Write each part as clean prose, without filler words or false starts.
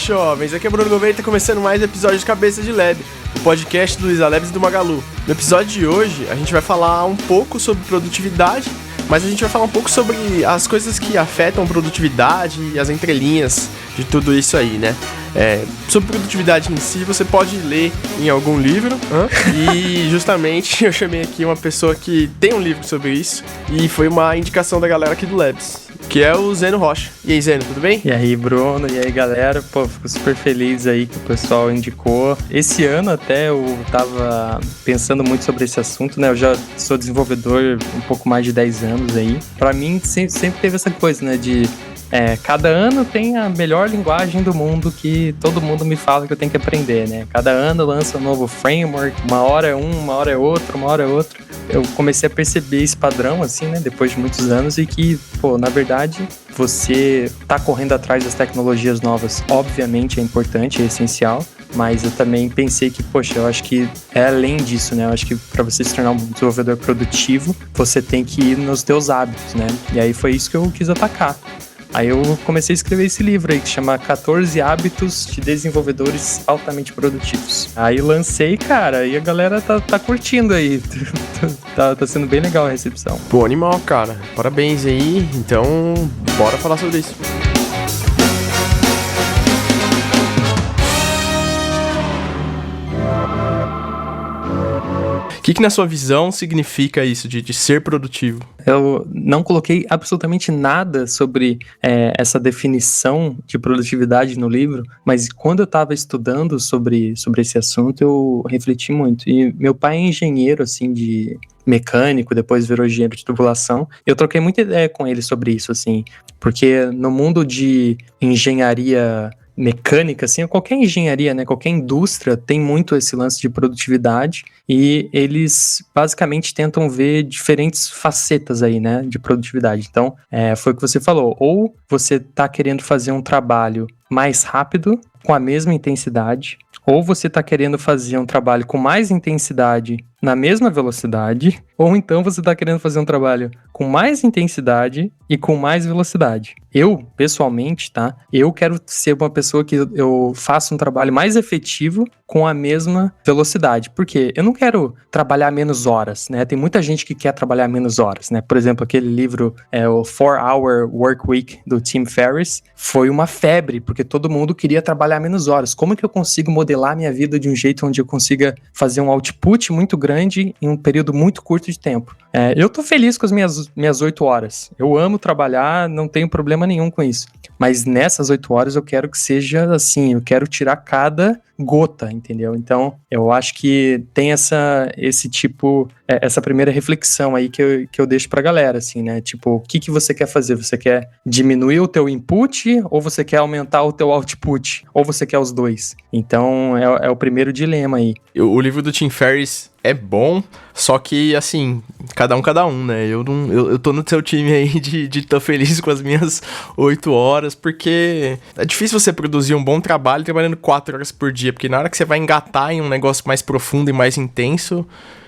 jovens, aqui é Bruno Gouveia e tá começando mais um episódio de Cabeça de Lab, o podcast do Luiza Labs e do Magalu. No episódio de hoje, a gente vai falar um pouco sobre produtividade, mas a gente vai falar um pouco sobre as coisas que afetam a produtividade e as entrelinhas de tudo isso aí, né? Sobre produtividade em si, você pode ler em algum livro, e justamente eu chamei aqui uma pessoa que tem um livro sobre isso, e foi uma indicação da galera aqui do Labs, que é o Zeno Rocha. E aí, Zeno, tudo bem? E aí, Bruno, e aí, galera? Pô, fico super feliz aí que o pessoal indicou. Esse ano até eu tava pensando muito sobre esse assunto, né? Eu já sou desenvolvedor um pouco mais de 10 anos aí. Pra mim, sempre teve essa coisa, né? Cada ano tem a melhor linguagem do mundo que todo mundo me fala que eu tenho que aprender, né? Cada ano lança um novo framework, uma hora é um, uma hora é outro, uma hora é outro. Eu comecei a perceber esse padrão, assim, né? Depois de muitos anos e que, pô, na verdade, você tá correndo atrás das tecnologias novas, obviamente é importante, é essencial. Mas eu também pensei que, poxa, eu acho que é além disso, né? Eu acho que para você se tornar um desenvolvedor produtivo, você tem que ir nos teus hábitos, né? E aí foi isso que eu quis atacar. Aí eu comecei a escrever esse livro aí, que chama 14 Hábitos de Desenvolvedores Altamente Produtivos. Aí lancei, cara, e a galera tá curtindo aí. tá sendo bem legal a recepção. Pô, animal, cara. Parabéns aí. Então, bora falar sobre isso. O que na sua visão significa isso de ser produtivo? Eu não coloquei absolutamente nada sobre essa definição de produtividade no livro, mas quando eu estava estudando sobre esse assunto, eu refleti muito. E meu pai é engenheiro, assim, de mecânico, depois virou engenheiro de tubulação. Eu troquei muita ideia com ele sobre isso, assim, porque no mundo de engenharia mecânica, assim, qualquer engenharia, né, qualquer indústria tem muito esse lance de produtividade e eles basicamente tentam ver diferentes facetas aí, né, de produtividade. Então, foi o que você falou, ou você tá querendo fazer um trabalho mais rápido, com a mesma intensidade, ou você está querendo fazer um trabalho com mais intensidade na mesma velocidade, ou então você está querendo fazer um trabalho com mais intensidade e com mais velocidade. Eu, pessoalmente, tá? Eu quero ser uma pessoa que eu faça um trabalho mais efetivo com a mesma velocidade. Por quê? Eu não quero trabalhar menos horas, né? Tem muita gente que quer trabalhar menos horas, né? Por exemplo, aquele livro, o 4-Hour Work Week, do Tim Ferriss, foi uma febre, porque todo mundo queria trabalhar menos horas. Como que eu consigo modelar minha vida de um jeito onde eu consiga fazer um output muito grande em um período muito curto de tempo? Eu tô feliz com as minhas 8 horas. Eu amo trabalhar, não tenho problema nenhum com isso. Mas nessas 8 horas eu quero que seja assim, eu quero tirar cada gota, entendeu? Então, eu acho que tem essa primeira reflexão aí que eu deixo pra galera, assim, né? Tipo, o que você quer fazer? Você quer diminuir o teu input ou você quer aumentar o teu output? Ou você quer os dois? Então, é o primeiro dilema aí. O livro do Tim Ferriss é bom, só que, assim, cada um, né? Eu tô no seu time aí de tô feliz com as minhas 8 horas, porque é difícil você produzir um bom trabalho trabalhando 4 horas por dia, porque na hora que você vai engatar em um negócio mais profundo e mais intenso,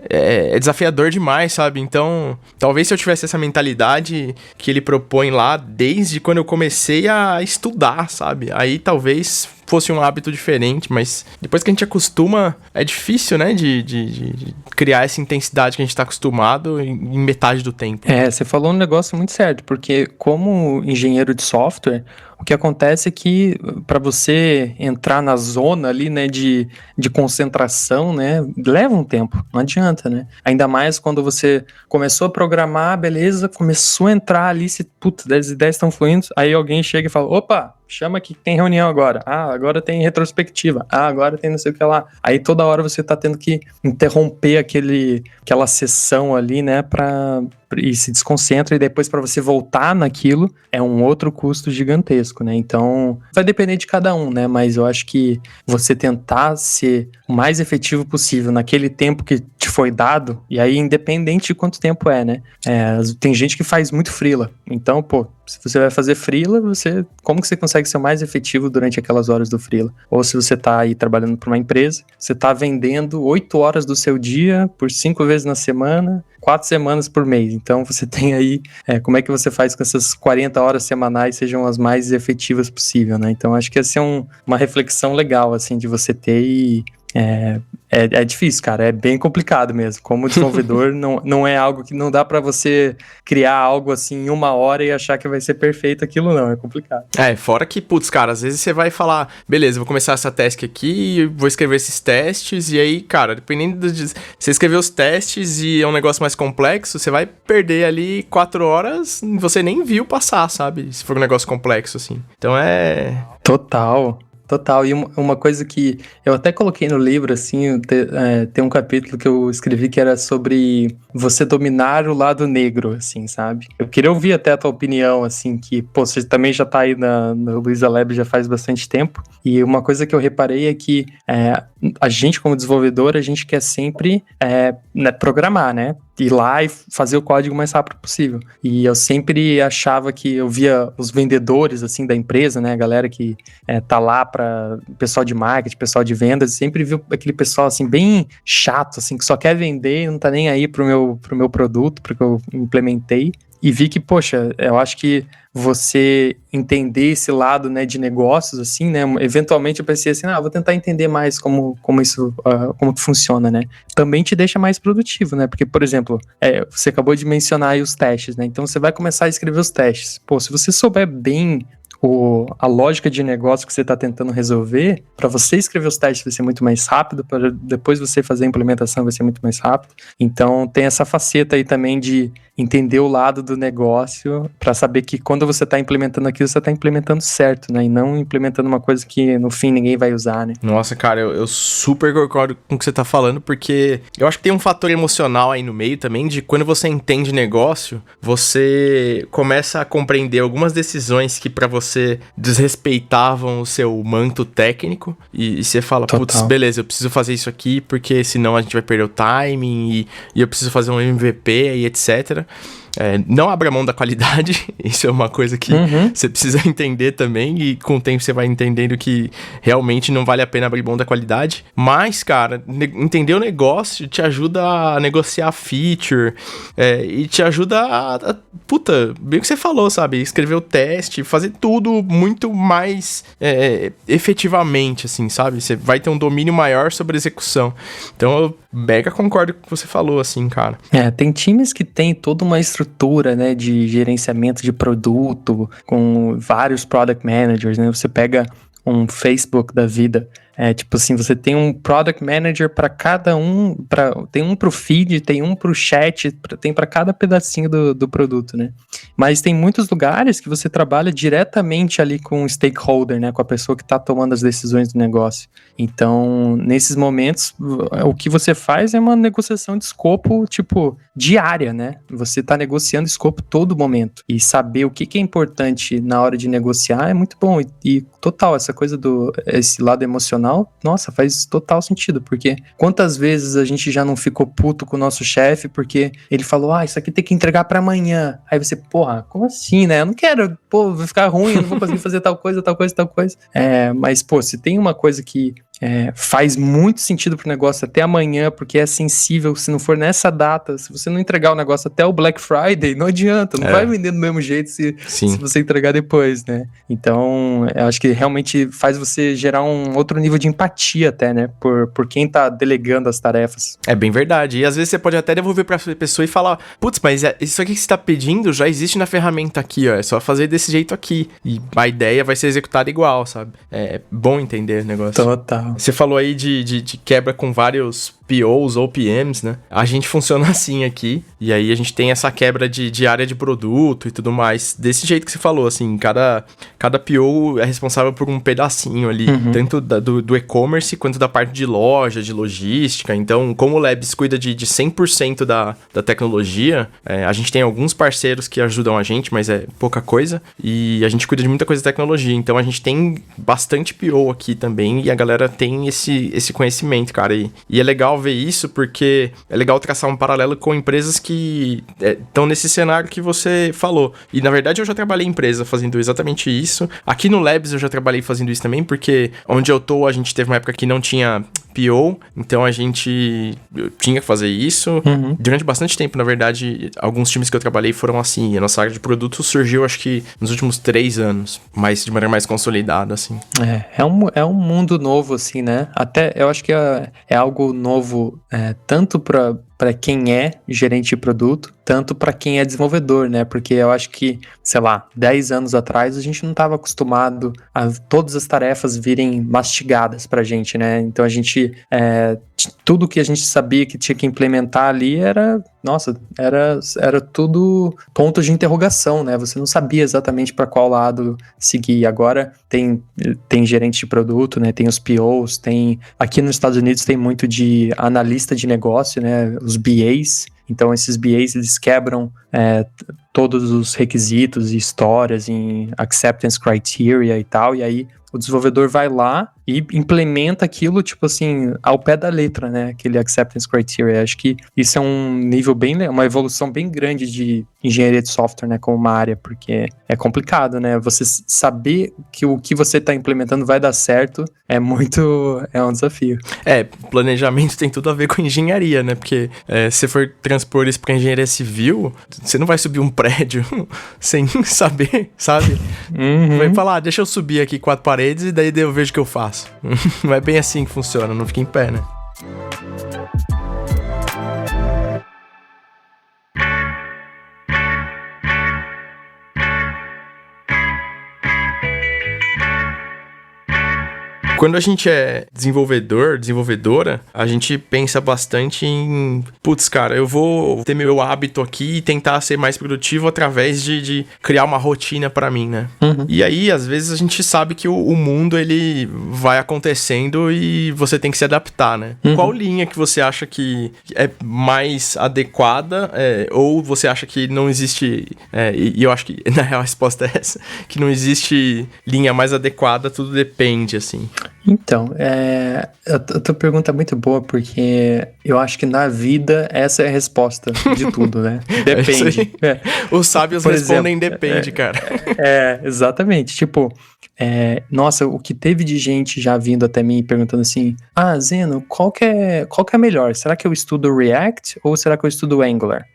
é desafiador demais, sabe? Então, talvez se eu tivesse essa mentalidade que ele propõe lá desde quando eu comecei a estudar, sabe? Aí talvez fosse um hábito diferente, mas depois que a gente acostuma, é difícil, né, de criar essa intensidade que a gente tá acostumado em metade do tempo. Você falou um negócio muito certo, porque como engenheiro de software, o que acontece é que para você entrar na zona ali, né, de concentração, né, leva um tempo, não adianta, né? Ainda mais quando você começou a programar, beleza, começou a entrar ali, as ideias estão fluindo, aí alguém chega e fala, opa, chama que tem reunião agora. Agora tem retrospectiva. Agora tem não sei o que lá. Aí toda hora você tá tendo que interromper aquela sessão ali, né, e se desconcentra, e depois para você voltar naquilo é um outro custo gigantesco, né? Então, vai depender de cada um, né? Mas eu acho que você tentar ser o mais efetivo possível naquele tempo que te foi dado, e aí independente de quanto tempo né? Tem gente que faz muito freela. Então, pô, se você vai fazer freela, como que você consegue ser o mais efetivo durante aquelas horas do freela? Ou se você tá aí trabalhando para uma empresa, você tá vendendo 8 horas do seu dia por 5 vezes na semana, 4 semanas por mês. Então, você tem aí, como é que você faz com essas 40 horas semanais sejam as mais efetivas possível, né? Então, acho que essa é uma reflexão legal, assim, de você ter e... É difícil, cara, é bem complicado mesmo. Como desenvolvedor, não é algo que não dá pra você criar algo assim em 1 hora e achar que vai ser perfeito aquilo, não, é complicado. Fora que, putz, cara, às vezes você vai falar, beleza, vou começar essa task aqui, vou escrever esses testes, e aí, cara, dependendo de você escrever os testes e é um negócio mais complexo, você vai perder ali 4 horas, você nem viu passar, sabe? Se for um negócio complexo, assim. Então Total. E uma coisa que eu até coloquei no livro, assim, tem um capítulo que eu escrevi que era sobre você dominar o lado negro, assim, sabe? Eu queria ouvir até a tua opinião, assim, que, pô, você também já tá aí na Luiza Lab já faz bastante tempo, e uma coisa que eu reparei é que a gente, como desenvolvedor, a gente quer sempre programar, né? Ir lá e fazer o código o mais rápido possível. E eu sempre achava que eu via os vendedores, assim, da empresa, né? A galera que tá lá para pessoal de marketing, pessoal de vendas, sempre viu aquele pessoal, assim, bem chato, assim, que só quer vender e não tá nem aí pro meu produto, pro que eu implementei. E vi que, poxa, eu acho que você entender esse lado, né, de negócios, assim, né, eventualmente eu pensei assim, vou tentar entender mais como isso, como que funciona, né, também te deixa mais produtivo, né, porque, por exemplo, você acabou de mencionar aí os testes, né, então você vai começar a escrever os testes, pô, se você souber bem a lógica de negócio que você está tentando resolver, para você escrever os testes vai ser muito mais rápido, para depois você fazer a implementação vai ser muito mais rápido. Então tem essa faceta aí também de entender o lado do negócio para saber que quando você está implementando aquilo, você está implementando certo, né? E não implementando uma coisa que no fim ninguém vai usar, né? Nossa, cara, eu super concordo com o que você tá falando, porque eu acho que tem um fator emocional aí no meio também, de quando você entende negócio, você começa a compreender algumas decisões que para você desrespeitavam o seu manto técnico, e você fala, putz, beleza, eu preciso fazer isso aqui, porque senão a gente vai perder o timing, e eu preciso fazer um MVP e etc. Não abra mão da qualidade, isso é uma coisa que você precisa entender também, e com o tempo você vai entendendo que realmente não vale a pena abrir mão da qualidade, mas, cara, entender o negócio te ajuda a negociar feature, e te ajuda puta, bem o que você falou, sabe, escrever o teste, fazer tudo muito mais efetivamente, assim, sabe, você vai ter um domínio maior sobre a execução. Então eu mega concordo com o que você falou, assim, cara. Tem times que tem toda uma estrutura, né, de gerenciamento de produto, com vários product managers, né, você pega um Facebook da vida, tipo assim, você tem um product manager para cada um, tem um pro feed, tem um pro chat, tem para cada pedacinho do produto, né? Mas tem muitos lugares que você trabalha diretamente ali com o stakeholder, né? Com a pessoa que tá tomando as decisões do negócio. Então, nesses momentos, o que você faz é uma negociação de escopo, tipo, diária, né? Você tá negociando escopo todo momento. E saber o que é importante na hora de negociar é muito bom. E total, essa coisa esse lado emocional, nossa, faz total sentido, porque quantas vezes a gente já não ficou puto com o nosso chefe porque ele falou, isso aqui tem que entregar pra amanhã. Aí você, porra, como assim, né? Eu não quero, vai ficar ruim, eu não vou conseguir fazer tal coisa. Mas, se tem uma coisa que faz muito sentido pro negócio até amanhã, porque é sensível, se não for nessa data, se você não entregar o negócio até o Black Friday, não adianta, não vai vender do mesmo jeito se você entregar depois, né? Então, eu acho que realmente faz você gerar um outro nível de empatia até, né? Por quem tá delegando as tarefas. É bem verdade. E às vezes você pode até devolver pra pessoa e falar, putz, mas isso aqui que você tá pedindo já existe na ferramenta aqui, ó. É só fazer desse jeito aqui. E a ideia vai ser executada igual, sabe? É bom entender o negócio. Total. Você falou aí de quebra com vários POs ou PMs, né? A gente funciona assim aqui, e aí a gente tem essa quebra de área de produto e tudo mais, desse jeito que você falou, assim, cada PO é responsável por um pedacinho ali, tanto do e-commerce quanto da parte de loja, de logística. Então, como o Labs cuida de 100% da tecnologia, a gente tem alguns parceiros que ajudam a gente, mas é pouca coisa, e a gente cuida de muita coisa de tecnologia, então a gente tem bastante PO aqui também, e a galera tem esse conhecimento, cara, e é legal ver isso porque é legal traçar um paralelo com empresas que estão nesse cenário que você falou. E, na verdade, eu já trabalhei em empresa fazendo exatamente isso. Aqui no Labs eu já trabalhei fazendo isso também, porque onde eu tô, a gente teve uma época que não tinha PO, então a gente tinha que fazer isso. Durante bastante tempo, na verdade, alguns times que eu trabalhei foram assim. A nossa área de produto surgiu, acho que nos últimos 3 anos, mas de maneira mais consolidada, assim. É um mundo novo, assim, né? Até eu acho que é algo novo, tanto para quem é gerente de produto, tanto para quem é desenvolvedor, né? Porque eu acho que, sei lá, 10 anos atrás a gente não estava acostumado a todas as tarefas virem mastigadas pra gente, né? Então a gente, tudo que a gente sabia que tinha que implementar ali era tudo pontos de interrogação, né? Você não sabia exatamente para qual lado seguir. Agora tem gerente de produto, né? Tem os POs, aqui nos Estados Unidos tem muito de analista de negócio, né? Os BAs. Então, esses BAs, eles quebram todos os requisitos e histórias em acceptance criteria e tal, e aí o desenvolvedor vai lá e implementa aquilo, tipo assim, ao pé da letra, né? Aquele acceptance criteria. Acho que isso é um nível uma evolução bem grande de engenharia de software, né? Como uma área, porque é complicado, né? Você saber que o que você está implementando vai dar certo é um desafio. Planejamento tem tudo a ver com engenharia, né? Porque se for transpor isso para engenharia civil, você não vai subir um prédio sem saber, sabe? Vai falar, deixa eu subir aqui 4 paredes e daí eu vejo o que eu faço. Não é bem assim que funciona, não fica em pé, né? Quando a gente é desenvolvedora, a gente pensa bastante em... Putz, cara, eu vou ter meu hábito aqui e tentar ser mais produtivo através de criar uma rotina pra mim, né? E aí, às vezes, a gente sabe que o mundo, ele vai acontecendo e você tem que se adaptar, né? Qual linha que você acha que é mais adequada ou você acha que não existe... E eu acho que, na real, a resposta é essa. Que não existe linha mais adequada, tudo depende, assim. Então, a tua pergunta é muito boa, porque eu acho que na vida essa é a resposta de tudo, né? Depende. Os sábios respondem depende, cara. Exatamente. Tipo, nossa, o que teve de gente já vindo até mim perguntando assim, Zeno, qual que é melhor? Será que eu estudo React ou será que eu estudo Angular?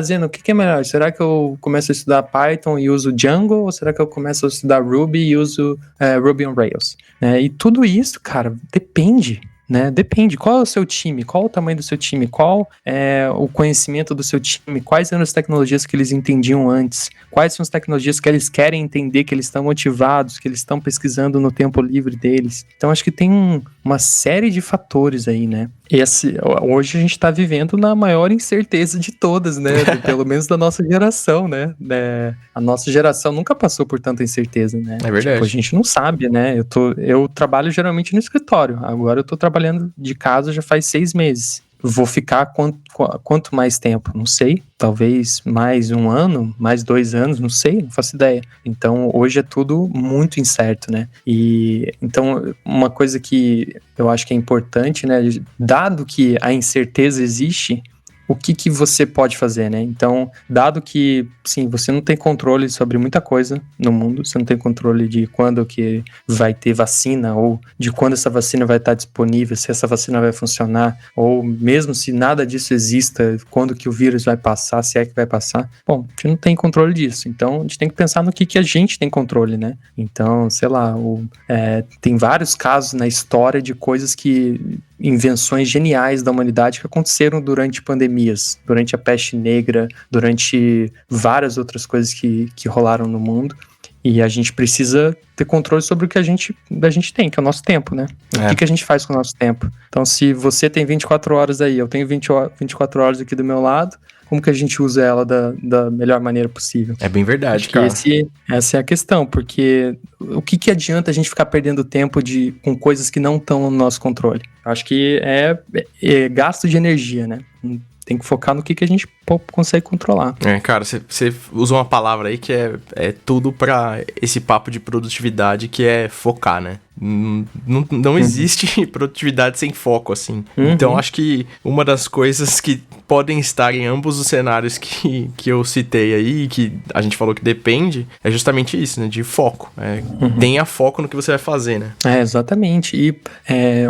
Zeno, o que é melhor? Será que eu começo a estudar Python e uso Django ou será que eu começo a estudar Ruby e uso Ruby on Rails? E tudo isso, cara, depende. Né? Depende, qual é o seu time, qual o tamanho do seu time, qual é o conhecimento do seu time, quais eram as tecnologias que eles entendiam antes, quais são as tecnologias que eles querem entender, que eles estão motivados, que eles estão pesquisando no tempo livre deles. Então acho que tem uma série de fatores aí, né? Hoje a gente tá vivendo na maior incerteza de todas, né? Pelo menos da nossa geração, né? A nossa geração nunca passou por tanta incerteza, né? É verdade. Tipo, a gente não sabe, né? Eu trabalho geralmente no escritório. Agora eu tô trabalhando de casa já faz 6 meses. Vou ficar quanto mais tempo? Não sei. Talvez mais 1 ano, mais 2 anos, não sei, não faço ideia. Então, hoje é tudo muito incerto, né? E, então, uma coisa que eu acho que é importante, né? Dado que a incerteza existe, o que você pode fazer, né? Então, dado que, sim, você não tem controle sobre muita coisa no mundo, você não tem controle de quando que vai ter vacina, ou de quando essa vacina vai estar disponível, se essa vacina vai funcionar, ou mesmo se nada disso exista, quando que o vírus vai passar, se é que vai passar. Bom, a gente não tem controle disso, então a gente tem que pensar no que a gente tem controle, né? Então, sei lá, tem vários casos na história de coisas invenções geniais da humanidade que aconteceram durante pandemias, durante a peste negra, durante várias outras coisas que rolaram no mundo. E a gente precisa ter controle sobre o que a gente tem, que é o nosso tempo, né? O que a gente faz com o nosso tempo. Então, se você tem 24 horas aí, eu tenho 24 horas aqui do meu lado, como que a gente usa ela da melhor maneira possível? É bem verdade, Acho cara. Que essa é a questão, porque o que adianta a gente ficar perdendo tempo com coisas que não estão no nosso controle? Acho que é gasto de energia, né? Tem que focar no que a gente consegue controlar. Cara, você usa uma palavra aí que é tudo pra esse papo de produtividade, que é focar, né? Não existe produtividade sem foco, assim. Então, acho que uma das coisas que podem estar em ambos os cenários que eu citei aí, que a gente falou que depende, é justamente isso, né? De foco. Tenha foco no que você vai fazer, né? Exatamente. E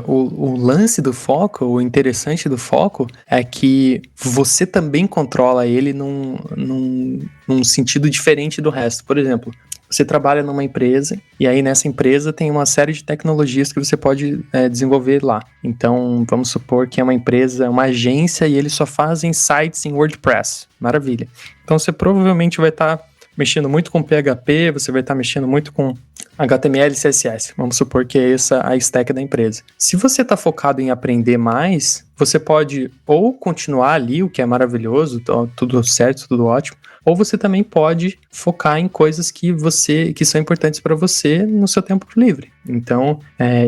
o lance do foco, o interessante do foco é que você também controla ele num sentido diferente do resto. Por exemplo, você trabalha numa empresa e aí nessa empresa tem uma série de tecnologias que você pode desenvolver lá. Então, vamos supor que é uma empresa, uma agência e eles só fazem sites em WordPress. Maravilha. Então, você provavelmente vai estar mexendo muito com PHP, você vai estar mexendo muito com HTML e CSS. Vamos supor que é essa a stack da empresa. Se você está focado em aprender mais, você pode ou continuar ali, o que é maravilhoso, tudo certo, tudo ótimo, ou você também pode focar em coisas que são importantes para você no seu tempo livre. Então,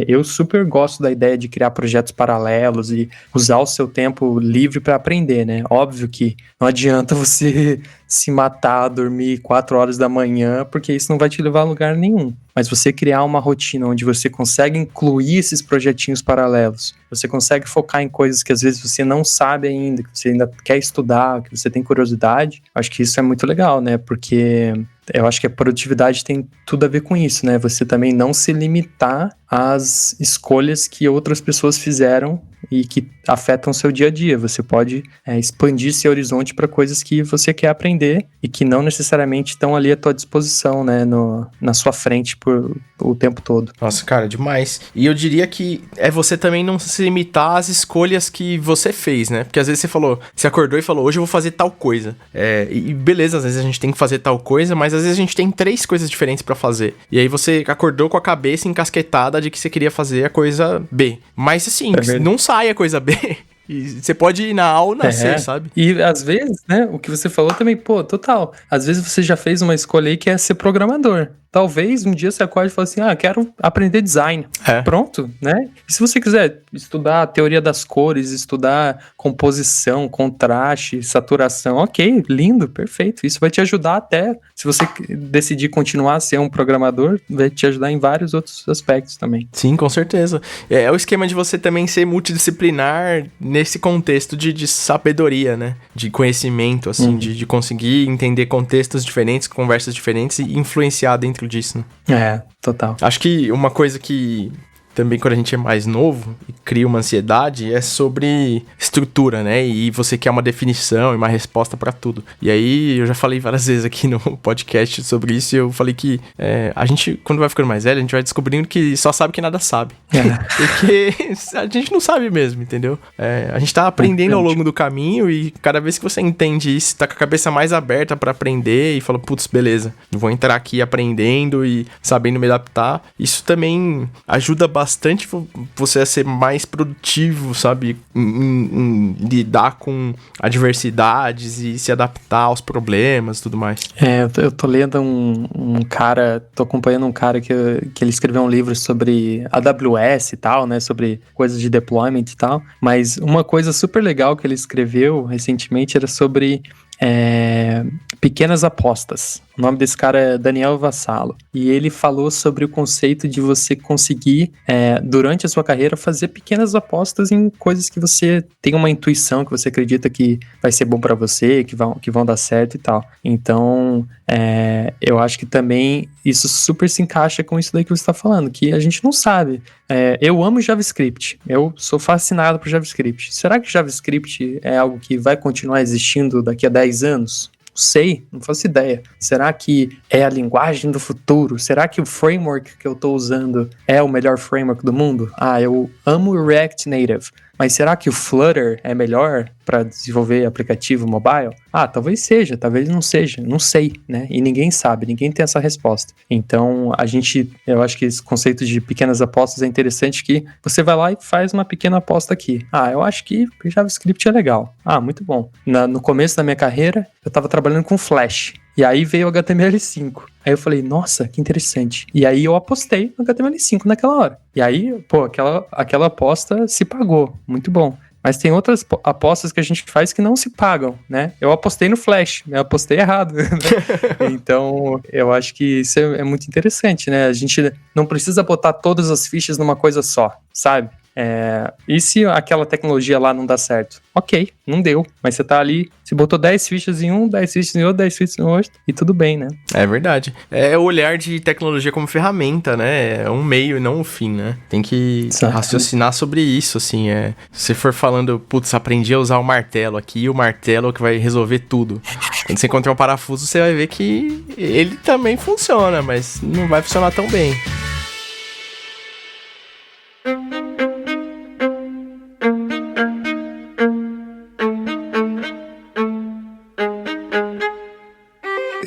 eu super gosto da ideia de criar projetos paralelos e usar o seu tempo livre para aprender, né? Óbvio que não adianta você se matar, dormir 4 horas da manhã, porque isso não vai te levar a lugar nenhum. Mas você criar uma rotina onde você consegue incluir esses projetinhos paralelos, você consegue focar em coisas que às vezes você não sabe ainda, que você ainda quer estudar, que você tem curiosidade, acho que isso é muito legal, né? Porque eu acho que a produtividade tem tudo a ver com isso, né? Você também não se limitar às escolhas que outras pessoas fizeram e que afetam o seu dia a dia. Você pode expandir seu horizonte para coisas que você quer aprender e que não necessariamente estão ali à tua disposição, né? Na sua frente por o tempo todo. Nossa, cara, demais. E eu diria que é você também não se limitar às escolhas que você fez, né? Porque às vezes você acordou e falou, hoje eu vou fazer tal coisa. E beleza, às vezes a gente tem que fazer tal coisa, mas às vezes a gente tem 3 coisas diferentes pra fazer. E aí você acordou com a cabeça encasquetada de que você queria fazer a coisa B. Mas assim, não sai a coisa B. E você pode ir na A ou na C, sabe? E às vezes, né, o que você falou também, total. Às vezes você já fez uma escolha aí que é ser programador. Talvez um dia você acorde e fale assim, quero aprender design. Pronto, né? E se você quiser estudar a teoria das cores, estudar composição, contraste, saturação, ok, lindo, perfeito. Isso vai te ajudar até, se você decidir continuar a ser um programador, vai te ajudar em vários outros aspectos também. Sim, com certeza. É o esquema de você também ser multidisciplinar nesse contexto de sabedoria, né? De conhecimento, assim, de conseguir entender contextos diferentes, conversas diferentes e influenciar dentro disso, né? Total. Acho que uma coisa que também quando a gente é mais novo e cria uma ansiedade é sobre estrutura, né? E você quer uma definição e uma resposta pra tudo. E aí, eu já falei várias vezes aqui no podcast sobre isso e eu falei que a gente, quando vai ficando mais velho, a gente vai descobrindo que só sabe que nada sabe. Porque a gente não sabe mesmo, entendeu? A gente tá aprendendo ao longo do caminho e cada vez que você entende isso, tá com a cabeça mais aberta pra aprender e fala, putz, beleza, eu vou entrar aqui aprendendo e sabendo me adaptar. Isso também ajuda bastante você a ser mais produtivo, sabe? Em lidar com adversidades e se adaptar aos problemas e tudo mais. Eu tô lendo um cara, tô acompanhando um cara que ele escreveu um livro sobre AWS e tal, né? Sobre coisas de deployment e tal. Mas uma coisa super legal que ele escreveu recentemente era sobre pequenas apostas. O nome desse cara é Daniel Vassallo. E ele falou sobre o conceito de você conseguir, durante a sua carreira, fazer pequenas apostas em coisas que você tem uma intuição, que você acredita que vai ser bom pra você, que vão dar certo e tal. Então, eu acho que também isso super se encaixa com isso daí que você está falando, que a gente não sabe. Eu amo JavaScript. Eu sou fascinado por JavaScript. Será que JavaScript é algo que vai continuar existindo daqui a 10 anos? Sei, não faço ideia. Será que é a linguagem do futuro? Será que o framework que eu estou usando é o melhor framework do mundo? Eu amo o React Native, mas será que o Flutter é melhor para desenvolver aplicativo mobile? Talvez seja, talvez não seja, não sei, né? E ninguém sabe, ninguém tem essa resposta. Então, eu acho que esse conceito de pequenas apostas é interessante, que você vai lá e faz uma pequena aposta aqui. Eu acho que JavaScript é legal. Muito bom. No começo da minha carreira, eu estava trabalhando com Flash. E aí veio o HTML5. Aí eu falei, nossa, que interessante. E aí eu apostei no HTML5 naquela hora. E aí, aquela aposta se pagou. Muito bom. Mas tem outras apostas que a gente faz que não se pagam, né? Eu apostei no Flash, eu apostei errado. Né? Então, eu acho que isso é muito interessante, né? A gente não precisa botar todas as fichas numa coisa só, sabe? E se aquela tecnologia lá não dá certo? Ok, não deu. Mas você tá ali, você botou 10 fichas em um, 10 fichas em outro, 10 fichas em outro, e tudo bem, né? É verdade. É o olhar de tecnologia como ferramenta, né? É um meio e não um fim, né? Tem que raciocinar sobre isso, assim. Se você for falando, putz, aprendi a usar o martelo aqui, e o martelo é o que vai resolver tudo. Quando você encontrar um parafuso, você vai ver que ele também funciona, mas não vai funcionar tão bem.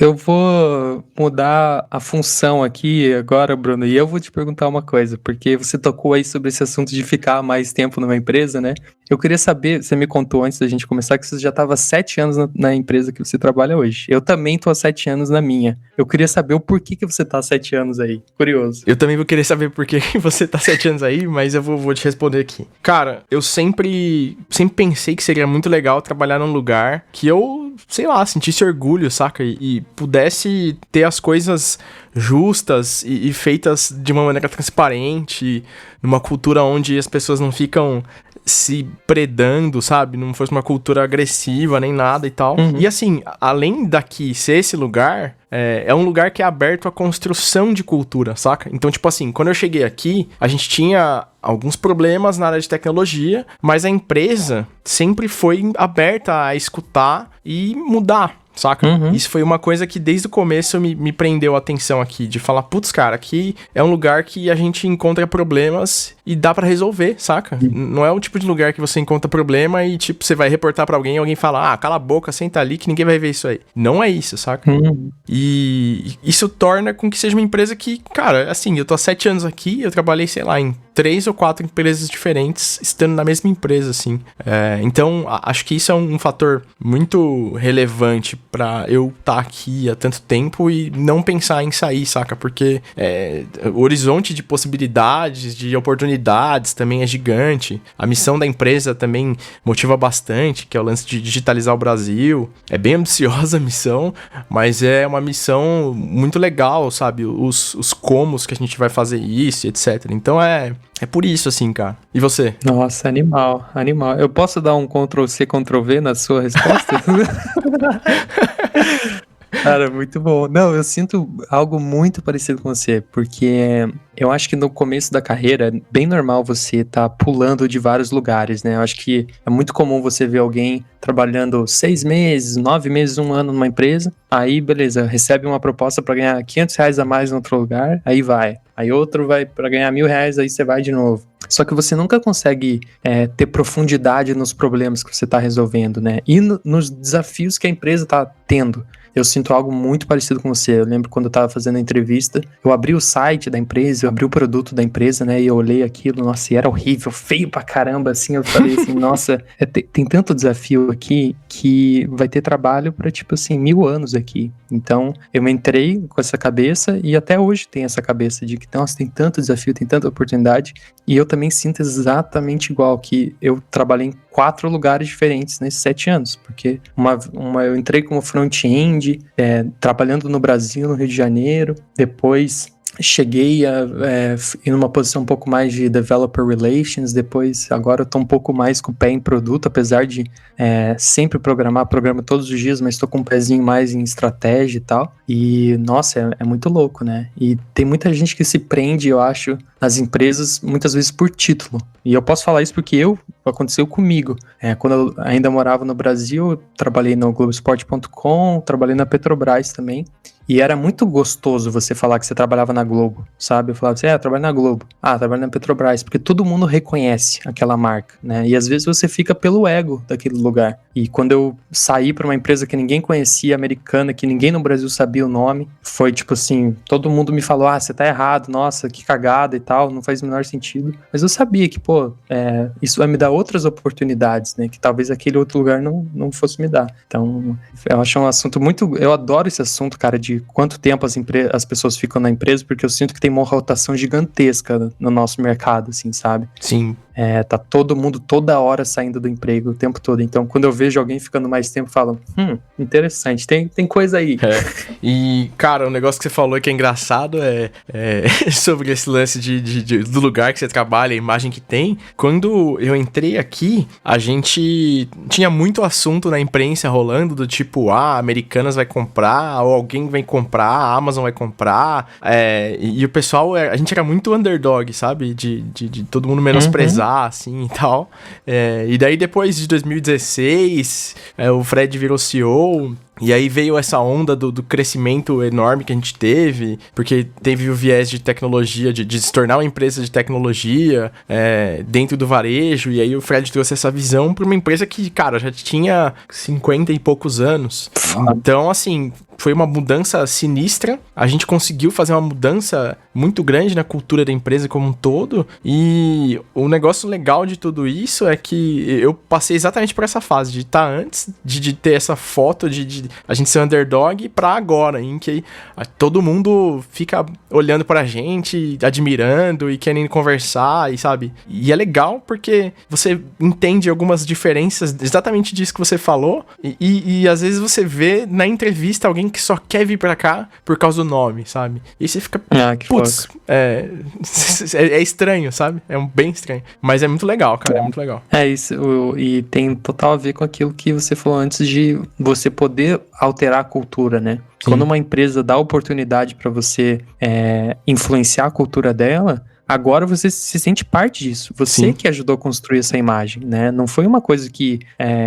Eu vou mudar a função aqui agora, Bruno, e eu vou te perguntar uma coisa, porque você tocou aí sobre esse assunto de ficar mais tempo numa empresa, né? Eu queria saber, você me contou antes da gente começar que você já estava há 7 anos na empresa que você trabalha hoje. Eu também tô há 7 anos na minha. Eu queria saber o porquê que você tá há 7 anos aí. Curioso. Eu também vou querer saber por que você tá 7 anos aí, mas eu vou te responder aqui. Cara, eu sempre pensei que seria muito legal trabalhar num lugar que eu, sei lá, sentisse orgulho, saca? E pudesse ter as coisas justas e feitas de uma maneira transparente, numa cultura onde as pessoas não ficam se predando, sabe? Não fosse uma cultura agressiva nem nada e tal. Uhum. E assim, além daqui ser esse lugar, é um lugar que é aberto à construção de cultura, saca? Então, tipo assim, quando eu cheguei aqui, a gente tinha alguns problemas na área de tecnologia, mas a empresa sempre foi aberta a escutar e mudar, saca? Uhum. Isso foi uma coisa que desde o começo me prendeu a atenção aqui, de falar, putz, cara, aqui é um lugar que a gente encontra problemas e dá pra resolver, saca? Não é o tipo de lugar que você encontra problema e, tipo, você vai reportar pra alguém e alguém fala, cala a boca, senta ali que ninguém vai ver isso aí. Não é isso, saca? E isso torna com que seja uma empresa que, cara, assim, eu tô há 7 anos aqui, eu trabalhei, sei lá, em 3 ou 4 empresas diferentes, estando na mesma empresa, assim. Então, acho que isso é um fator muito relevante pra eu estar aqui há tanto tempo e não pensar em sair, saca? Porque o horizonte de possibilidades, de oportunidades também é gigante. A missão da empresa também motiva bastante, que é o lance de digitalizar o Brasil. É bem ambiciosa a missão, mas é uma missão muito legal, sabe? Os comos que a gente vai fazer isso, etc. Então é por isso, assim, cara. E você? Nossa, animal. Eu posso dar um Ctrl+C, Ctrl+V na sua resposta? Cara, muito bom. Não, eu sinto algo muito parecido com você, porque eu acho que no começo da carreira é bem normal você tá pulando de vários lugares, né? Eu acho que é muito comum você ver alguém trabalhando 6 meses, 9 meses, 1 ano numa empresa, aí beleza, recebe uma proposta para ganhar R$500 a mais em outro lugar, aí vai. Aí outro vai para ganhar R$1.000, aí você vai de novo. Só que você nunca consegue ter profundidade nos problemas que você tá resolvendo, né? E nos desafios que a empresa tá tendo. Eu sinto algo muito parecido com você. Eu lembro quando eu tava fazendo a entrevista, eu abri o site da empresa, eu abri o produto da empresa, né? E eu olhei aquilo, nossa, e era horrível, feio pra caramba, assim. Eu falei assim, nossa, tem tanto desafio aqui que vai ter trabalho pra, tipo assim, 1000 anos aqui. Então, eu entrei com essa cabeça e até hoje tem essa cabeça de que, nossa, tem tanto desafio, tem tanta oportunidade. E eu também sinto exatamente igual, que eu trabalhei em 4 lugares diferentes nesses 7 anos, porque eu entrei como front-end, trabalhando no Brasil, no Rio de Janeiro, depois cheguei a ir numa posição um pouco mais de developer relations, depois agora eu tô um pouco mais com o pé em produto, apesar de sempre programo todos os dias, mas tô com um pezinho mais em estratégia e tal, e nossa, é muito louco, né? E tem muita gente que se prende, eu acho, nas empresas, muitas vezes por título, e eu posso falar isso porque aconteceu comigo. Quando eu ainda morava no Brasil, eu trabalhei no Globoesporte.com, trabalhei na Petrobras também, e era muito gostoso você falar que você trabalhava na Globo, sabe? Eu falava assim, eu trabalho na Globo. Trabalho na Petrobras, porque todo mundo reconhece aquela marca, né? E às vezes você fica pelo ego daquele lugar. E quando eu saí para uma empresa que ninguém conhecia, americana, que ninguém no Brasil sabia o nome, foi tipo assim, todo mundo me falou, você tá errado, nossa, que cagada e tal, não faz o menor sentido. Mas eu sabia que, isso vai me dar outras oportunidades, né? Que talvez aquele outro lugar não fosse me dar. Então, eu acho um assunto eu adoro esse assunto, cara, de quanto tempo as pessoas ficam na empresa, porque eu sinto que tem uma rotação gigantesca no nosso mercado, assim, sabe? Sim, tá todo mundo toda hora saindo do emprego o tempo todo. Então, quando eu vejo alguém ficando mais tempo, eu falo, interessante, tem coisa aí. E, cara, um negócio que você falou que é engraçado é sobre esse lance do lugar que você trabalha, a imagem que tem. Quando eu entrei aqui, a gente tinha muito assunto na imprensa rolando, do tipo, Americanas vai comprar, ou alguém vai comprar, a Amazon vai comprar, e o pessoal, a gente era muito underdog, sabe? De todo mundo menosprezar, assim, e tal. E daí, depois de 2016, o Fred virou CEO... E aí veio essa onda do crescimento enorme que a gente teve, porque teve o viés de tecnologia, de se tornar uma empresa de tecnologia dentro do varejo, e aí o Fred trouxe essa visão para uma empresa que, cara, já tinha 50 e poucos anos. Então, assim, foi uma mudança sinistra, a gente conseguiu fazer uma mudança muito grande na cultura da empresa como um todo, e o negócio legal de tudo isso é que eu passei exatamente por essa fase, de estar antes, de ter essa foto de a gente ser underdog, pra agora, em que todo mundo fica olhando pra gente, admirando e querendo conversar, e sabe? E é legal porque você entende algumas diferenças exatamente disso que você falou, e às vezes você vê na entrevista alguém que só quer vir pra cá por causa do nome, sabe? E você fica, putz, é estranho, sabe? É bem estranho. Mas é muito legal, cara, é muito legal. É isso, e tem total a ver com aquilo que você falou antes de você poder alterar a cultura, né? Sim. Quando uma empresa dá oportunidade para você influenciar a cultura dela, agora você se sente parte disso. Você Sim. que ajudou a construir essa imagem, né? Não foi uma coisa que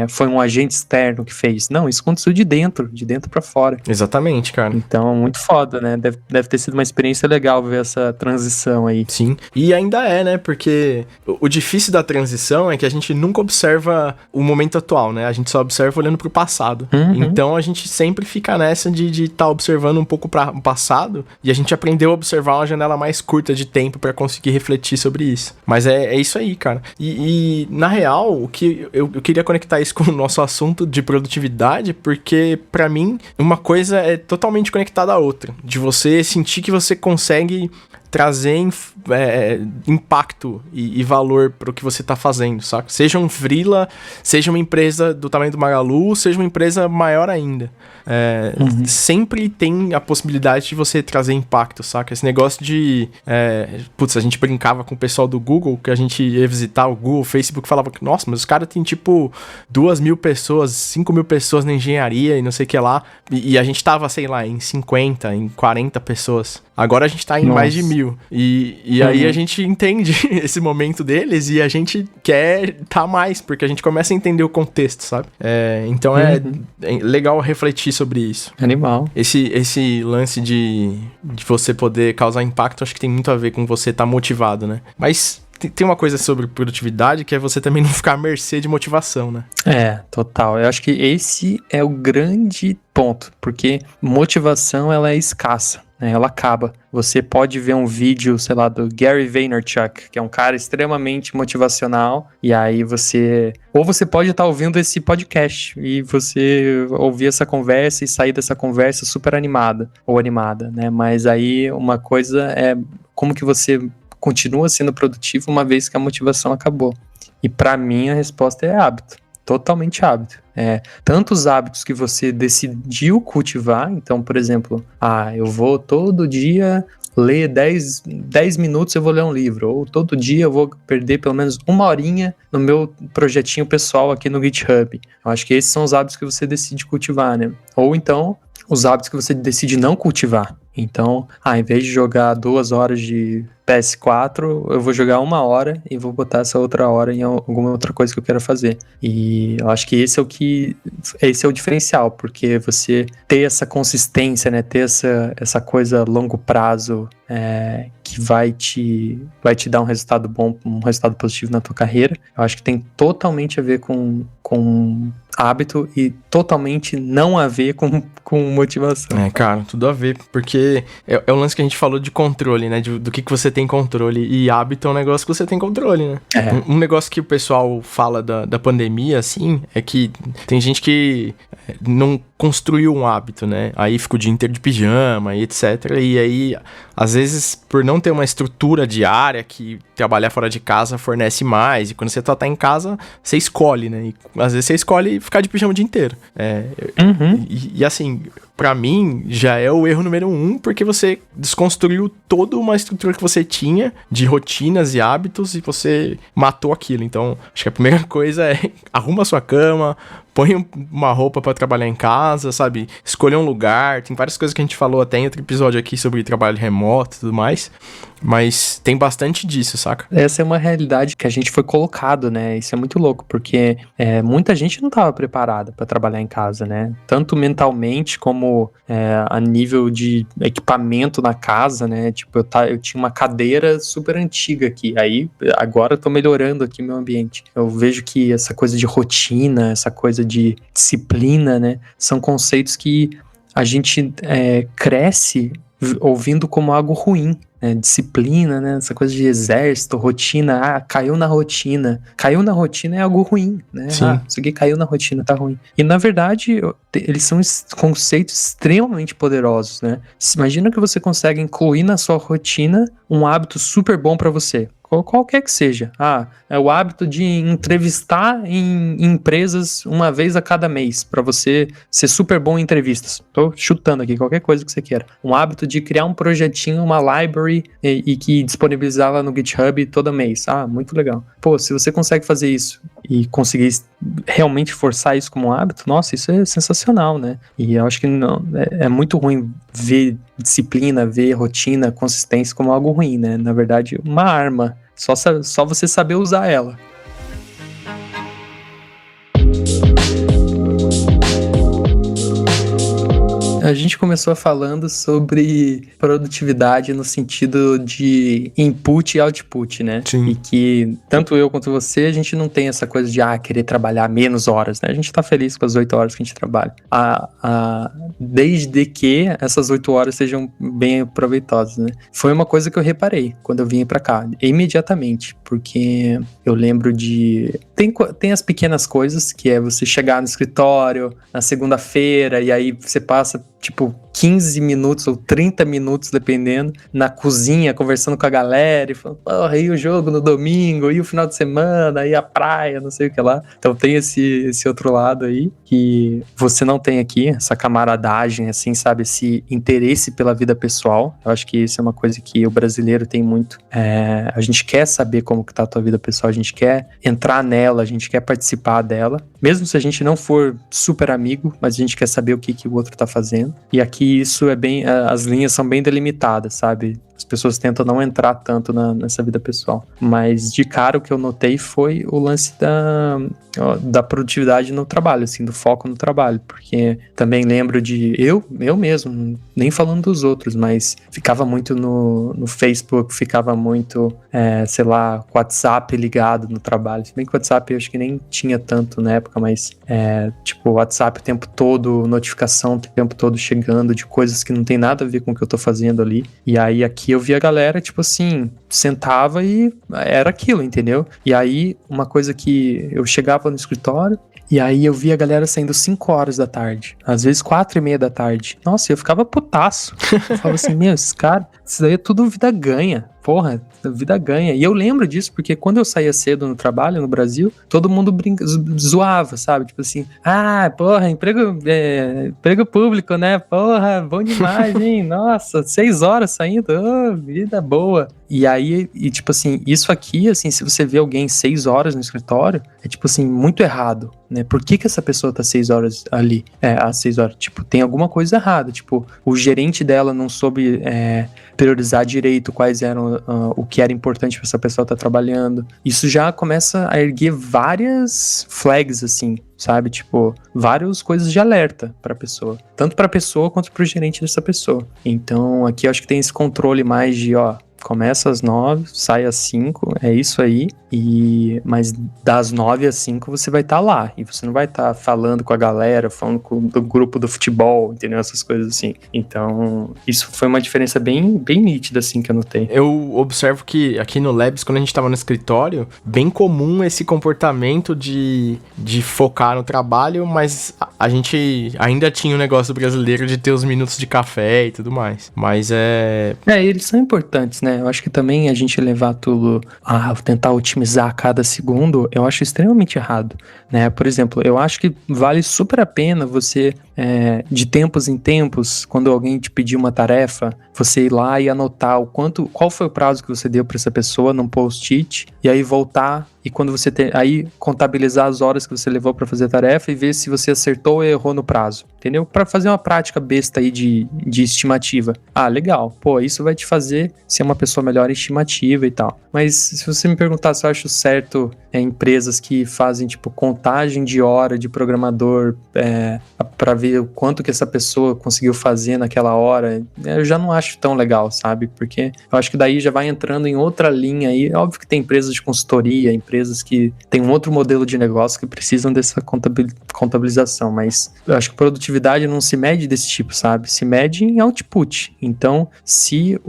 foi um agente externo que fez. Não, isso aconteceu de dentro pra fora. Exatamente, cara. Então, muito foda, né? Deve ter sido uma experiência legal ver essa transição aí. Sim, e ainda né? Porque o difícil da transição é que a gente nunca observa o momento atual, né? A gente só observa olhando pro passado. Então, a gente sempre fica nessa de estar observando um pouco para o passado, e a gente aprendeu a observar uma janela mais curta de tempo para conseguir refletir sobre isso. Mas é isso aí, cara. E na real, o que eu queria conectar isso com o nosso assunto de produtividade, porque pra mim, uma coisa é totalmente conectada à outra. De você sentir que você consegue trazer impacto e valor para o que você tá fazendo, saca? Seja um freela, seja uma empresa do tamanho do Magalu, seja uma empresa maior ainda. Sempre tem a possibilidade de você trazer impacto, saca? Esse negócio de... a gente brincava com o pessoal do Google, que a gente ia visitar o Google, o Facebook, falava que, nossa, mas os caras têm tipo 2.000 pessoas, 5.000 pessoas na engenharia e não sei o que lá, e a gente tava, sei lá, em 50, em 40 pessoas. Agora a gente tá em mais de 1.000. E aí a gente entende esse momento deles e a gente quer tá mais, porque a gente começa a entender o contexto, sabe? Então é legal refletir sobre isso. Animal. Esse lance de você poder causar impacto, acho que tem muito a ver com você estar motivado, né? Mas tem uma coisa sobre produtividade que é você também não ficar à mercê de motivação, né? Total. Eu acho que esse é o grande ponto, porque motivação, ela é escassa, né? Ela acaba. Você pode ver um vídeo, sei lá, do Gary Vaynerchuk, que é um cara extremamente motivacional, e aí você pode estar ouvindo esse podcast e você ouvir essa conversa e sair dessa conversa super animada, né? Mas aí uma coisa é como que você continua sendo produtivo uma vez que a motivação acabou. E pra mim a resposta é hábito. Totalmente hábito. Tantos hábitos que você decidiu cultivar. Então, por exemplo, eu vou todo dia ler 10 minutos, eu vou ler um livro. Ou todo dia eu vou perder pelo menos 1 horinha no meu projetinho pessoal aqui no GitHub. Eu acho que esses são os hábitos que você decide cultivar, né? Ou então, os hábitos que você decide não cultivar. Então, em vez de jogar 2 horas de PS4, eu vou jogar 1 hora e vou botar essa outra hora em alguma outra coisa que eu quero fazer. E eu acho que esse é o diferencial, porque você ter essa consistência, né, ter essa coisa a longo prazo, que vai te dar um resultado bom, um resultado positivo na tua carreira, eu acho que tem totalmente a ver com hábito e totalmente não a ver com motivação. Cara, tudo a ver, porque é o lance que a gente falou de controle, né, do que você tem controle, e hábito é um negócio que você tem controle, né? Um negócio que o pessoal fala da pandemia, assim, é que tem gente que não construiu um hábito, né? Aí fica o dia inteiro de pijama e etc. E aí, às vezes, por não ter uma estrutura diária que trabalhar fora de casa fornece mais, e quando você tá em casa, você escolhe, né? E às vezes você escolhe ficar de pijama o dia inteiro. E assim, pra mim, já é o erro número 1, porque você desconstruiu toda uma estrutura que você tinha de rotinas e hábitos e você matou aquilo. Então, acho que a primeira coisa é arruma a sua cama, põe uma roupa pra trabalhar em casa, sabe? Escolha um lugar. Tem várias coisas que a gente falou até em outro episódio aqui sobre trabalho remoto e tudo mais. Mas tem bastante disso, saca? Essa é uma realidade que a gente foi colocado, né? Isso é muito louco, porque muita gente não estava preparada para trabalhar em casa, né? Tanto mentalmente como a nível de equipamento na casa, né? Tipo, eu tinha uma cadeira super antiga aqui. Aí, agora eu tô melhorando aqui meu ambiente. Eu vejo que essa coisa de rotina, essa coisa de disciplina, né? São conceitos que a gente cresce ouvindo como algo ruim, né? Disciplina, né? Essa coisa de exército, rotina, caiu na rotina. Caiu na rotina é algo ruim, né? Sim. Isso aqui caiu na rotina, tá ruim. E na verdade, eles são conceitos extremamente poderosos, né? Imagina que você consegue incluir na sua rotina um hábito super bom pra você. Qualquer que seja. É o hábito de entrevistar em empresas uma vez a cada mês, para você ser super bom em entrevistas. Tô chutando aqui, qualquer coisa que você queira. Um hábito de criar um projetinho, uma library, e que disponibilizá-la no GitHub todo mês. Muito legal. Pô, se você consegue fazer isso e conseguir realmente forçar isso como um hábito, nossa, isso é sensacional, né? E eu acho que não, é muito ruim ver disciplina, ver rotina, consistência como algo ruim, né? Na verdade, uma arma. Só você saber usar ela. A gente começou falando sobre produtividade no sentido de input e output, né? Sim. E que tanto eu quanto você, a gente não tem essa coisa de querer trabalhar menos horas, né? A gente tá feliz com as 8 horas que a gente trabalha. Desde que essas 8 horas sejam bem proveitosas, né? Foi uma coisa que eu reparei quando eu vim pra cá, imediatamente, porque eu lembro de... Tem as pequenas coisas, que é você chegar no escritório na segunda-feira e aí você passa tipo 15 minutos ou 30 minutos, dependendo, na cozinha, conversando com a galera e falando, porra, e o jogo no domingo, e o final de semana, e a praia, não sei o que lá. Então tem esse outro lado aí, que você não tem aqui, essa camaradagem, assim, sabe, esse interesse pela vida pessoal. Eu acho que isso é uma coisa que o brasileiro tem muito. A gente quer saber como que tá a tua vida pessoal, a gente quer entrar nela, a gente quer participar dela, mesmo se a gente não for super amigo, mas a gente quer saber o que o outro tá fazendo. E aqui isso é bem... As linhas são bem delimitadas, sabe? As pessoas tentam não entrar tanto nessa vida pessoal. Mas de cara o que eu notei foi o lance da produtividade no trabalho, assim, do foco no trabalho. Porque também lembro de... Eu mesmo, nem falando dos outros, mas ficava muito no Facebook, ficava muito, sei lá, com o WhatsApp ligado no trabalho. Se bem que o WhatsApp eu acho que nem tinha tanto na época, mas tipo, o WhatsApp o tempo todo, notificação o tempo todo chegando de coisas que não tem nada a ver com o que eu tô fazendo ali. E aí aqui eu vi a galera, tipo assim, sentava e era aquilo, entendeu? E aí, uma coisa que eu chegava no escritório, e aí eu via a galera saindo 5 horas da tarde, às vezes 4:30 da tarde. Nossa, eu ficava putaço. Eu falava assim, esses caras, isso daí é tudo vida ganha. Porra, vida ganha. E eu lembro disso, porque quando eu saía cedo no trabalho, no Brasil, todo mundo zoava, sabe? Tipo assim, porra, emprego público, né? Porra, bom demais, hein? Nossa, 6 horas saindo, vida boa. E aí, tipo assim, isso aqui, assim, se você vê alguém 6 horas no escritório, é tipo assim, muito errado, né? Por que essa pessoa tá 6 horas ali? Às 6 horas, tipo, tem alguma coisa errada. Tipo, o gerente dela não soube priorizar direito quais eram o que era importante para essa pessoa estar trabalhando. Isso já começa a erguer várias flags, assim, sabe? Tipo, várias coisas de alerta para a pessoa. Tanto para a pessoa quanto para o gerente dessa pessoa. Então, aqui eu acho que tem esse controle mais de, começa às 9, sai às 5, é isso aí. Mas das 9 às 5 você vai estar lá. E você não vai estar falando com a galera, falando do grupo do futebol, entendeu? Essas coisas assim. Então, isso foi uma diferença bem, bem nítida, assim, que eu notei. Eu observo que aqui no Labs, quando a gente tava no escritório, bem comum esse comportamento de focar no trabalho, mas a gente ainda tinha o negócio brasileiro de ter os minutos de café e tudo mais. Mas eles são importantes, né? Eu acho que também a gente levar tudo a tentar otimizar cada segundo, eu acho extremamente errado, né? Por exemplo, eu acho que vale super a pena você, de tempos em tempos, quando alguém te pedir uma tarefa, você ir lá e anotar qual foi o prazo que você deu para essa pessoa num post-it, e aí voltar e quando você aí contabilizar as horas que você levou para fazer a tarefa e ver se você acertou ou errou no prazo, entendeu? Para fazer uma prática besta aí de estimativa. Ah, legal. Pô, isso vai te fazer ser uma pessoa melhor em estimativa e tal. Mas se você me perguntar se eu acho certo empresas que fazem, tipo, contagem de hora de programador para ver o quanto que essa pessoa conseguiu fazer naquela hora, eu já não acho tão legal, sabe? Porque eu acho que daí já vai entrando em outra linha aí. É óbvio que tem empresas de consultoria, empresas que têm um outro modelo de negócio que precisam dessa contabilização, mas eu acho que produtividade não se mede desse tipo, sabe? Se mede em output. Então, se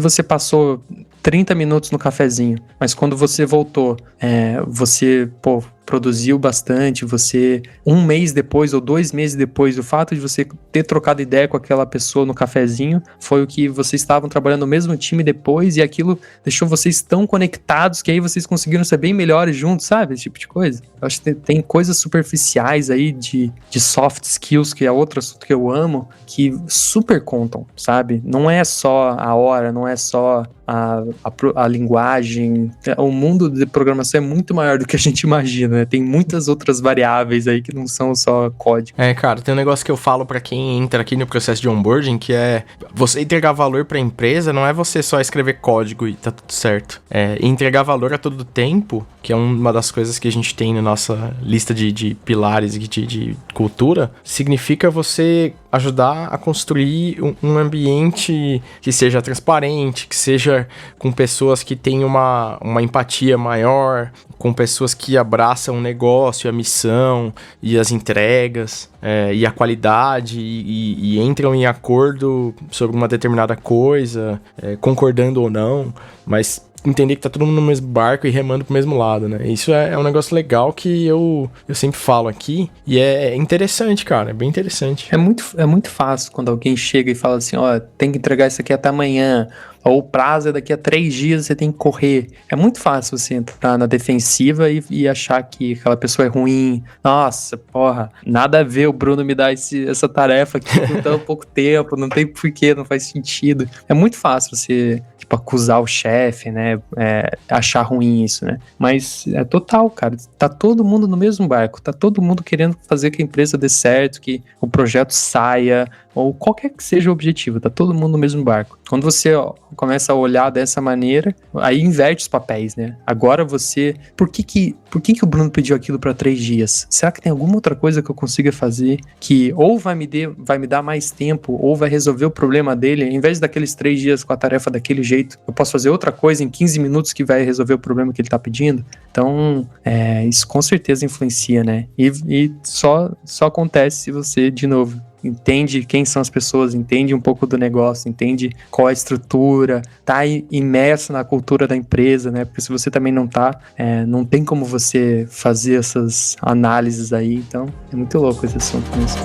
você passou 30 minutos no cafezinho, mas quando você voltou, você, produziu bastante, você, 1 mês depois ou 2 meses depois, o fato de você ter trocado ideia com aquela pessoa no cafezinho foi o que vocês estavam trabalhando no mesmo time depois e aquilo deixou vocês tão conectados que aí vocês conseguiram ser bem melhores juntos, sabe? Esse tipo de coisa. Eu acho que tem coisas superficiais aí de soft skills, que é outro assunto que eu amo, que super contam, sabe? Não é só a hora, não é só a linguagem. O mundo de programação é muito maior do que a gente imagina, né? Tem muitas outras variáveis aí que não são só código. Cara, tem um negócio que eu falo pra quem entra aqui no processo de onboarding, que é você entregar valor pra empresa, não é você só escrever código e tá tudo certo. Entregar valor a todo tempo, que é uma das coisas que a gente tem na nossa lista de pilares de cultura, significa você ajudar a construir um ambiente que seja transparente, que seja com pessoas que têm uma empatia maior, com pessoas que abraçam o negócio, a missão e as entregas, e a qualidade, e entram em acordo sobre uma determinada coisa, concordando ou não, mas entender que tá todo mundo no mesmo barco e remando pro mesmo lado, né? Isso é um negócio legal que eu sempre falo aqui, e é interessante, cara, é bem interessante. É muito fácil quando alguém chega e fala assim, tem que entregar isso aqui até amanhã, ou o prazo é daqui a 3 dias, você tem que correr. É muito fácil você entrar na defensiva e achar que aquela pessoa é ruim. Nossa, porra, nada a ver o Bruno me dar essa tarefa aqui por tão pouco tempo, não tem porquê, não faz sentido. É muito fácil você, acusar o chefe, né, achar ruim isso, né, mas é total, cara, tá todo mundo no mesmo barco, tá todo mundo querendo fazer que a empresa dê certo, que o projeto saia, ou qualquer que seja o objetivo, tá todo mundo no mesmo barco. Quando você começa a olhar dessa maneira, aí inverte os papéis, né, agora você, por que o Bruno pediu aquilo para 3 dias? Será que tem alguma outra coisa que eu consiga fazer que ou vai me dar mais tempo, ou vai resolver o problema dele, em vez daqueles 3 dias com a tarefa daquele jeito, eu posso fazer outra coisa em 15 minutos que vai resolver o problema que ele tá pedindo? Então, isso com certeza influencia, né? E só acontece se você, de novo, entende quem são as pessoas, entende um pouco do negócio, entende qual é a estrutura, tá imerso na cultura da empresa, né? Porque se você também não tá, não tem como você fazer essas análises aí. Então, é muito louco esse assunto mesmo.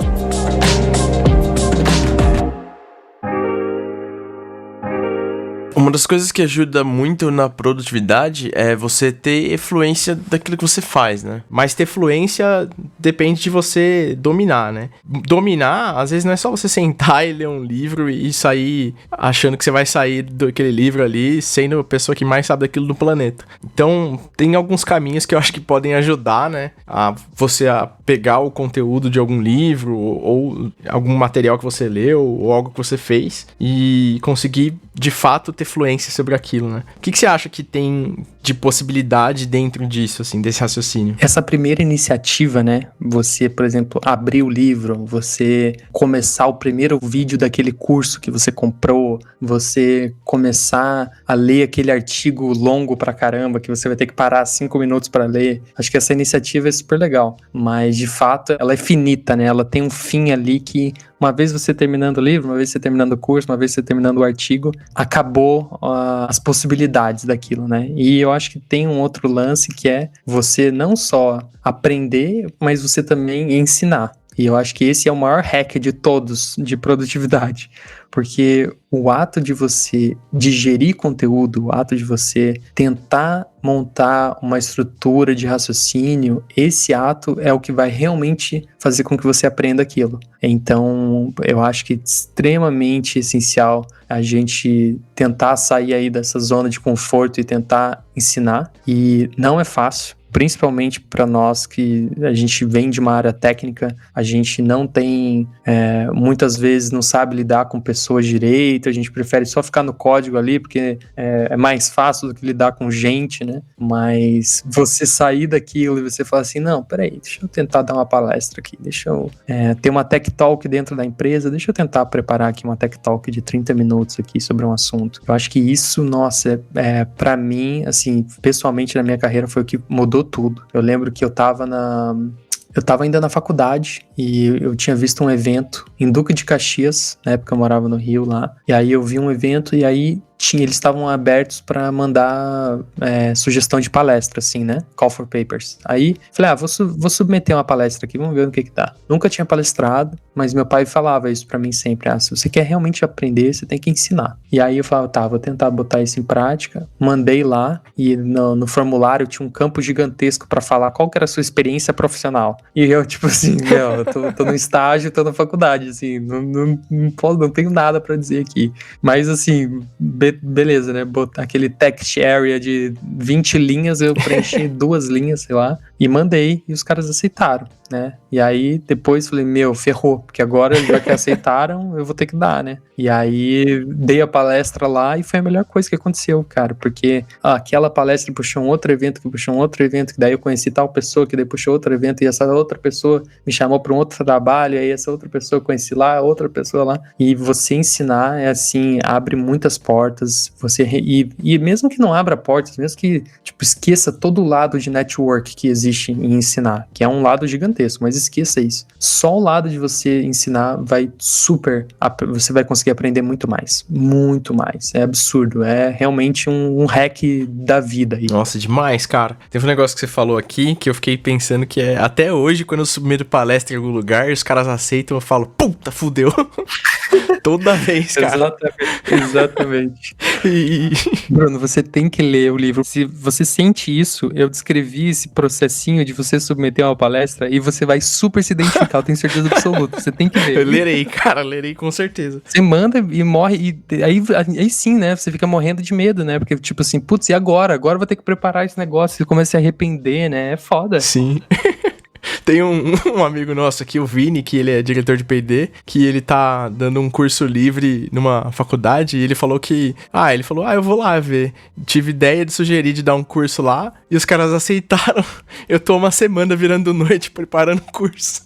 Uma das coisas que ajuda muito na produtividade é você ter fluência daquilo que você faz, né? Mas ter fluência depende de você dominar, né? Dominar, às vezes, não é só você sentar e ler um livro e sair achando que você vai sair daquele livro ali sendo a pessoa que mais sabe daquilo do planeta. Então, tem alguns caminhos que eu acho que podem ajudar, né? A você pegar o conteúdo de algum livro ou algum material que você leu ou algo que você fez e conseguir, de fato, ter fluência sobre aquilo, né? O que você acha que tem de possibilidade dentro disso, assim, desse raciocínio? Essa primeira iniciativa, né? Você, por exemplo, abrir o livro, você começar o primeiro vídeo daquele curso que você comprou, você começar a ler aquele artigo longo pra caramba, que você vai ter que parar 5 minutos pra ler. Acho que essa iniciativa é super legal, mas de fato ela é finita, né? Ela tem um fim ali que uma vez você terminando o livro, uma vez você terminando o curso, uma vez você terminando o artigo, acabou as possibilidades daquilo, né? E eu acho que tem um outro lance que é você não só aprender, mas você também ensinar. E eu acho que esse é o maior hack de todos, de produtividade. Porque o ato de você digerir conteúdo, o ato de você tentar montar uma estrutura de raciocínio, esse ato é o que vai realmente fazer com que você aprenda aquilo. Então, eu acho que é extremamente essencial a gente tentar sair aí dessa zona de conforto e tentar ensinar. E não é fácil. Principalmente para nós que a gente vem de uma área técnica, a gente não tem, muitas vezes não sabe lidar com pessoas direito, a gente prefere só ficar no código ali, porque é mais fácil do que lidar com gente, né? Mas você sair daquilo e você falar assim, não, peraí, deixa eu tentar dar uma palestra aqui, deixa eu ter uma tech talk dentro da empresa, deixa eu tentar preparar aqui uma tech talk de 30 minutos aqui sobre um assunto. Eu acho que isso, nossa, para mim, assim, pessoalmente na minha carreira foi o que mudou tudo. Eu lembro que eu tava ainda na faculdade e eu tinha visto um evento em Duque de Caxias, na época eu morava no Rio lá, e aí eu vi um evento e aí eles estavam abertos para mandar sugestão de palestra, assim, né? Call for papers. Aí, falei, vou submeter uma palestra aqui, vamos ver no que dá. Nunca tinha palestrado, mas meu pai falava isso para mim sempre. Se você quer realmente aprender, você tem que ensinar. E aí eu falava, vou tentar botar isso em prática. Mandei lá e no formulário tinha um campo gigantesco para falar qual que era a sua experiência profissional. E eu, tipo assim, eu tô no estágio, tô na faculdade, assim, não tenho nada para dizer aqui. Mas, assim, beleza, né? Botar aquele text area de 20 linhas, eu preenchi 2 linhas, sei lá, e mandei, e os caras aceitaram, né? E aí, depois falei, ferrou, porque agora já que aceitaram, eu vou ter que dar, né? E aí, dei a palestra lá e foi a melhor coisa que aconteceu, cara, porque aquela palestra puxou um outro evento, que daí eu conheci tal pessoa, que daí puxou outro evento, e essa outra pessoa me chamou para um outro trabalho, e aí essa outra pessoa eu conheci lá, outra pessoa lá, e você ensinar assim, abre muitas portas, e mesmo que não abra portas, mesmo que, tipo, esqueça todo o lado de network que existe em ensinar, que é um lado gigantesco, mas esqueça isso. Só o lado de você ensinar você vai conseguir aprender muito mais. Muito mais. É absurdo. É realmente um hack da vida aí. Nossa, demais, cara. Teve um negócio que você falou aqui que eu fiquei pensando que até hoje, quando eu submeto palestra em algum lugar e os caras aceitam, eu falo, puta, fudeu. Toda vez, cara. Exatamente. Bruno, você tem que ler o livro. Se você sente isso, eu descrevi esse processinho de você submeter uma palestra e você vai super se identificar, eu tenho certeza absoluta. Você tem que ler. Eu lerei, cara, lerei com certeza. Você manda e morre, e aí sim, né? Você fica morrendo de medo, né? Porque, tipo assim, putz, e agora? Agora eu vou ter que preparar esse negócio. Você começa a se arrepender, né? É foda. Sim. Tem um amigo nosso aqui, o Vini, que ele é diretor de P&D, que ele tá dando um curso livre numa faculdade, e ele falou eu vou lá ver. Tive ideia de sugerir de dar um curso lá, e os caras aceitaram. Eu tô uma semana virando noite preparando o curso.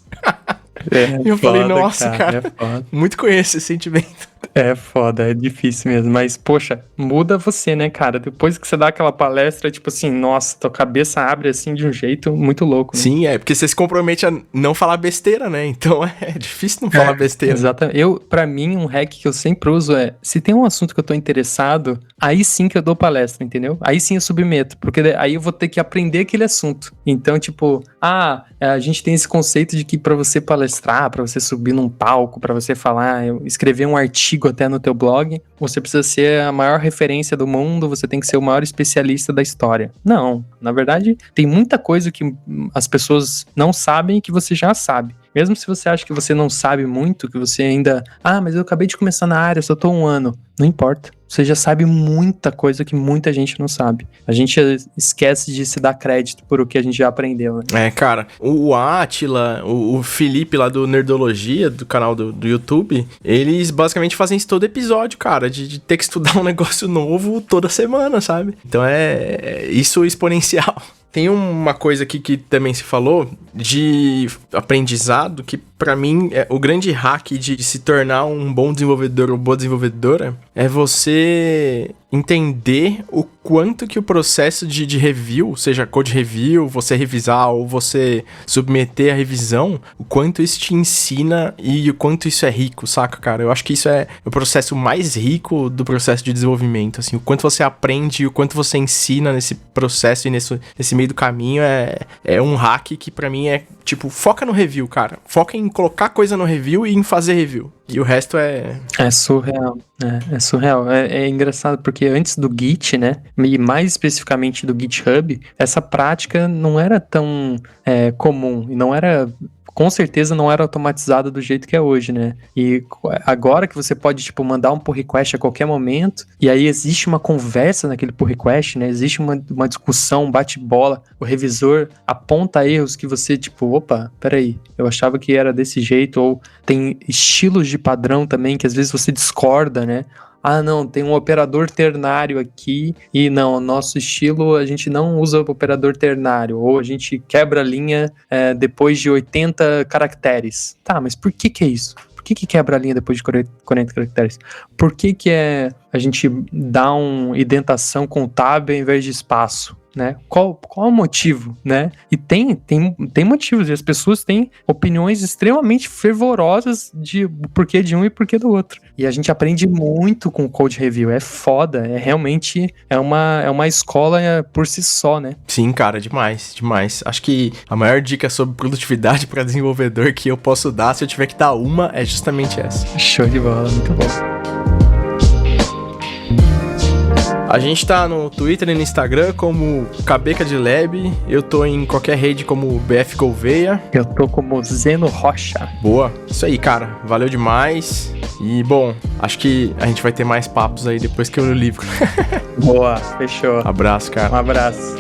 E eu falei, nossa, cara, muito conheço esse sentimento. É foda, é difícil mesmo, mas, poxa, muda você, né, cara? Depois que você dá aquela palestra, tipo assim, nossa, tua cabeça abre assim de um jeito muito louco, né? Sim, porque você se compromete a não falar besteira, né? Então é difícil não falar besteira. Exatamente. Pra mim, um hack que eu sempre uso se tem um assunto que eu tô interessado, aí sim que eu dou palestra, entendeu? Aí sim eu submeto, porque aí eu vou ter que aprender aquele assunto. Então, tipo, a gente tem esse conceito de que pra você palestrar, pra você subir num palco, pra você falar, escrever um artigo até no teu blog, você precisa ser a maior referência do mundo, você tem que ser o maior especialista da história. Não, na verdade, tem muita coisa que as pessoas não sabem que você já sabe. Mesmo se você acha que você não sabe muito, que você ainda... mas eu acabei de começar na área, eu só tô 1 ano. Não importa. Você já sabe muita coisa que muita gente não sabe. A gente esquece de se dar crédito por o que a gente já aprendeu, né? Cara, o Átila, o Felipe lá do Nerdologia, do canal do YouTube, eles basicamente fazem isso todo episódio, cara, de ter que estudar um negócio novo toda semana, sabe? Então isso exponencial. Tem uma coisa aqui que também se falou de aprendizado, que pra mim o grande hack de se tornar um bom desenvolvedor ou boa desenvolvedora é você entender o quanto que o processo de review, seja code review, você revisar ou você submeter a revisão, o quanto isso te ensina e o quanto isso é rico, saca, cara? Eu acho que isso é o processo mais rico do processo de desenvolvimento, assim, o quanto você aprende e o quanto você ensina nesse processo e nesse meio do caminho é um hack que pra mim é, tipo, foca no review, cara. Foca em colocar coisa no review e em fazer review. E o resto é... É surreal, é surreal. É engraçado porque antes do Git, né, e mais especificamente do GitHub, essa prática não era tão comum, e não era... Com certeza não era automatizada do jeito que é hoje, né? E agora que você pode, tipo, mandar um pull request a qualquer momento, e aí existe uma conversa naquele pull request, né? Existe uma discussão, um bate-bola, o revisor aponta erros que você, tipo, opa, peraí, eu achava que era desse jeito, ou tem estilos de padrão também que às vezes você discorda, né? Ah, não, tem um operador ternário aqui e não, nosso estilo a gente não usa operador ternário, ou a gente quebra a linha depois de 80 caracteres. Tá, mas por que é isso? Por que quebra a linha depois de 40 caracteres? Por que a gente dá uma indentação com tab ao invés de espaço? Né? Qual o motivo, né? E tem motivos, e as pessoas têm opiniões extremamente fervorosas de porquê de um e porquê do outro. E a gente aprende muito com o code review, é foda, realmente uma escola por si só, né? Sim, cara, demais. Acho que a maior dica sobre produtividade para desenvolvedor que eu posso dar, se eu tiver que dar uma, é justamente essa. Show de bola, muito bom. A gente tá no Twitter e no Instagram como Cabeca de Lab. Eu tô em qualquer rede como BF Gouveia. Eu tô como Zeno Rocha. Boa. Isso aí, cara. Valeu demais. E, bom, acho que a gente vai ter mais papos aí depois que eu ler o livro. Boa, fechou. Abraço, cara. Um abraço.